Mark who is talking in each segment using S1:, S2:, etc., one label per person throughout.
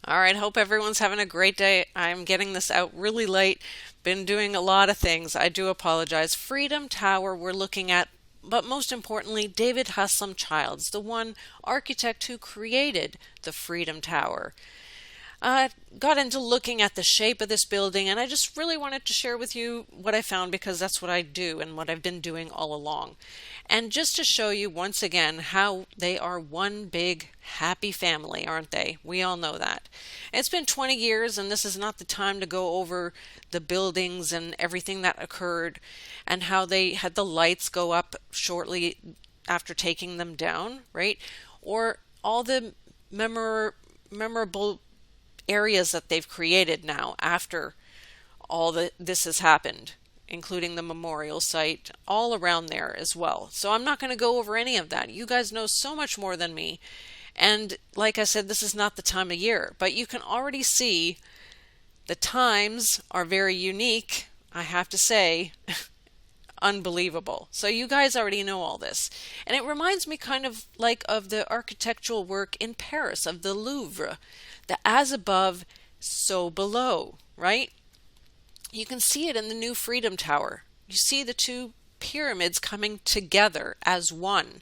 S1: All right, hope everyone's having a great day. I'm getting this out really late. Been doing a lot of things. I do apologize. Freedom Tower, we're looking at, but most importantly, David Haslam Childs, the one architect who created the Freedom Tower. I got into looking at the shape of this building, and I just really wanted to share with you what I found because that's what I do and what I've been doing all along. And just to show you once again how they are one big happy family, aren't they? We all know that. It's been 20 years, and this is not the time to go over the buildings and everything that occurred and how they had the lights go up shortly after taking them down, right? Or all the memorable areas that they've created now after this has happened, including the memorial site all around there as well. So I'm not going to go over any of that. You guys know so much more than me. And like I said, this is not the time of year, but you can already see the times are very unique, I have to say. Unbelievable. So you guys already know all this. And it reminds me kind of like of the architectural work in Paris of the Louvre, the as above, so below, right? You can see it in the new Freedom Tower. You see the two pyramids coming together as one.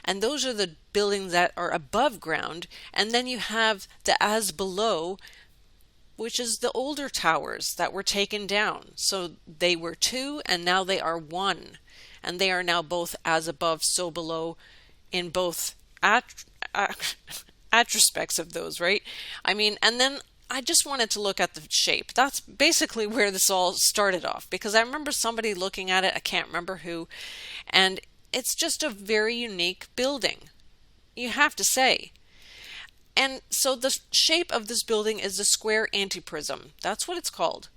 S1: And those are the buildings that are above ground. And then you have the as below, which is the older towers that were taken down. So they were two and now they are one. And they are now both as above, so below in both aspects of those, right? I mean, and then I just wanted to look at the shape. That's basically where this all started off because I remember somebody looking at it, I can't remember who, and it's just a very unique building, you have to say. And so the shape of this building is the square antiprism. That's what it's called.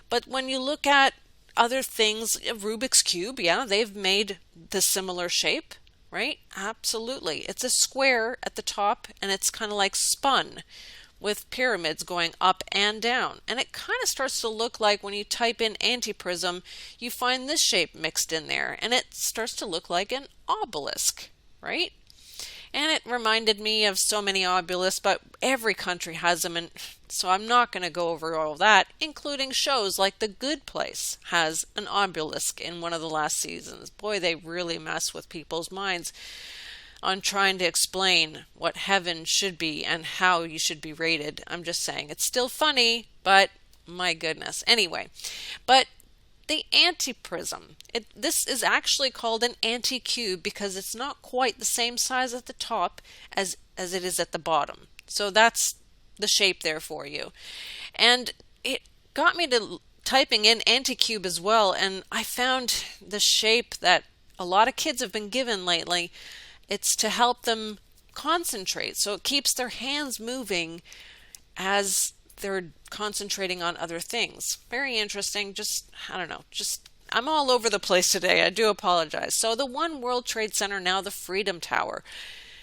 S1: But when you look at other things, Rubik's Cube, yeah, they've made the similar shape, right? Absolutely. It's a square at the top and it's kind of like spun with pyramids going up and down. And it kind of starts to look like when you type in antiprism, you find this shape mixed in there and it starts to look like an obelisk, right? And it reminded me of so many obelisks, but every country has them, and so I'm not going to go over all of that, including shows like The Good Place has an obelisk in one of the last seasons. Boy, they really mess with people's minds on trying to explain what heaven should be and how you should be rated. I'm just saying, it's still funny, but my goodness. Anyway, but the antiprism. This is actually called an anticube because it's not quite the same size at the top as it is at the bottom. So that's the shape there for you. And it got me to typing in anticube as well, and I found the shape that a lot of kids have been given lately. It's to help them concentrate. So it keeps their hands moving as they're concentrating on other things. Very interesting. Just, I don't know, just I'm all over the place today. I do apologize. So the One World Trade Center, now the Freedom Tower.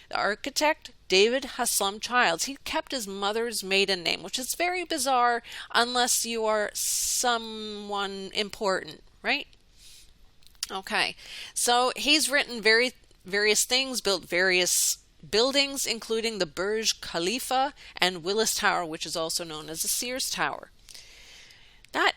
S1: The architect, David Haslam Childs, he kept his mother's maiden name, which is very bizarre unless you are someone important, right? Okay. So he's written various things, built various buildings, including the Burj Khalifa and Willis Tower, which is also known as the Sears Tower. That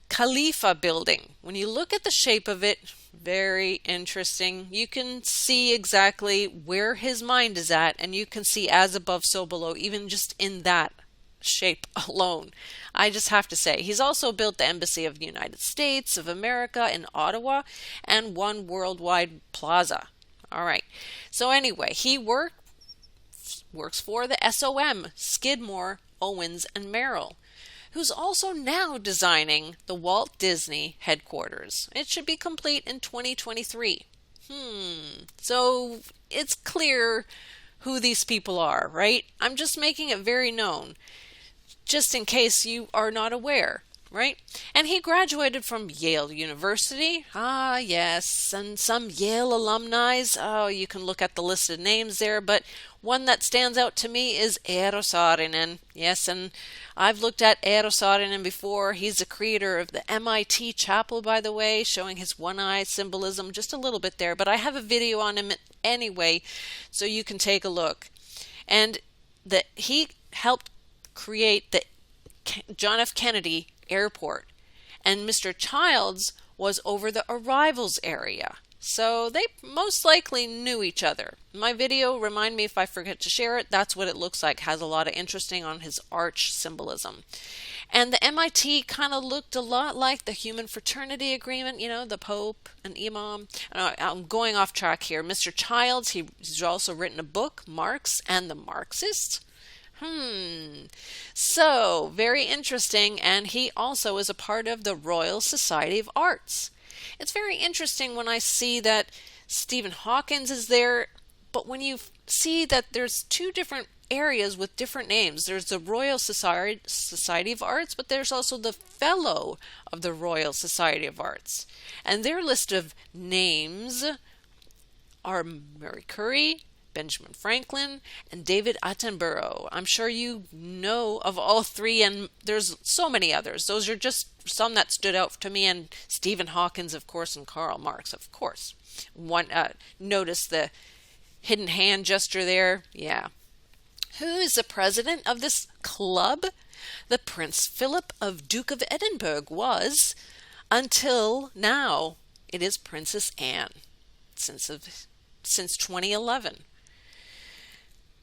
S1: Khalifa building, when you look at the shape of it, very interesting. You can see exactly where his mind is at, and you can see as above, so below, even just in that shape alone. I just have to say, he's also built the Embassy of the United States of America in Ottawa and One Worldwide Plaza. All right. So anyway, he works for the SOM, Skidmore, Owens and Merrill, who's also now designing the Walt Disney headquarters. It should be complete in 2023. So it's clear who these people are, right? I'm just making it very known, just in case you are not aware. Right? And he graduated from Yale University. Ah, yes. And some Yale alumni. Oh, you can look at the listed names there, but one that stands out to me is Eero Saarinen. Yes, and I've looked at Eero Saarinen before. He's the creator of the MIT Chapel, by the way, showing his one-eye symbolism just a little bit there, but I have a video on him anyway, so you can take a look. And he helped create the John F. Kennedy Airport. And Mr. Childs was over the arrivals area. So they most likely knew each other. My video, remind me if I forget to share it, that's what it looks like. Has a lot of interesting on his arch symbolism. And the MIT kind of looked a lot like the Human Fraternity Agreement, the Pope and Imam. I'm going off track here. Mr. Childs, he's also written a book, Marx and the Marxists. So, very interesting, and he also is a part of the Royal Society of Arts. It's very interesting when I see that Stephen Hawkins is there, but when you see that there's two different areas with different names. There's the Royal Society of Arts, but there's also the Fellow of the Royal Society of Arts. And their list of names are Marie Curie, Benjamin Franklin, and David Attenborough. I'm sure you know of all three, and there's so many others. Those are just some that stood out to me, and Stephen Hawkins, of course, and Karl Marx, of course. Notice the hidden hand gesture there? Yeah. Who is the president of this club? The Prince Philip of Duke of Edinburgh was, until now, it is Princess Anne, since 2011.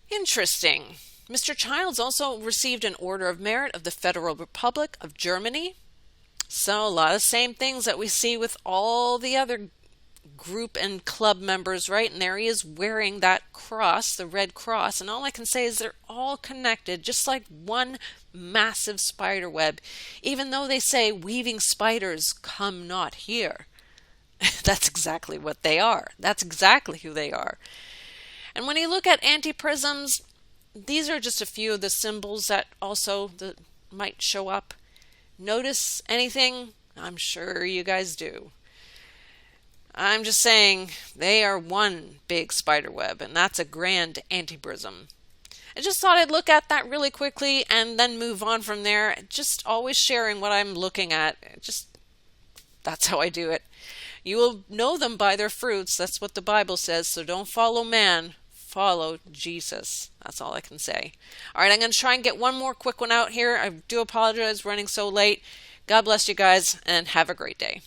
S1: Interesting. Mr. Childs also received an Order of Merit of the Federal Republic of Germany. So a lot of same things that we see with all the other group and club members, right? And there he is wearing that cross, the red cross. And all I can say is they're all connected, just like one massive spider web. Even though they say weaving spiders come not here. That's exactly what they are. That's exactly who they are. And when you look at anti-prisms, these are just a few of the symbols that also might show up. Notice anything? I'm sure you guys do. I'm just saying they are one big spider web, and that's a grand anti-prism. I just thought I'd look at that really quickly and then move on from there. Just always sharing what I'm looking at. That's how I do it. You will know them by their fruits. That's what the Bible says. So don't follow man. Follow Jesus. That's all I can say. All right, I'm going to try and get one more quick one out here. I do apologize running so late. God bless you guys, and have a great day.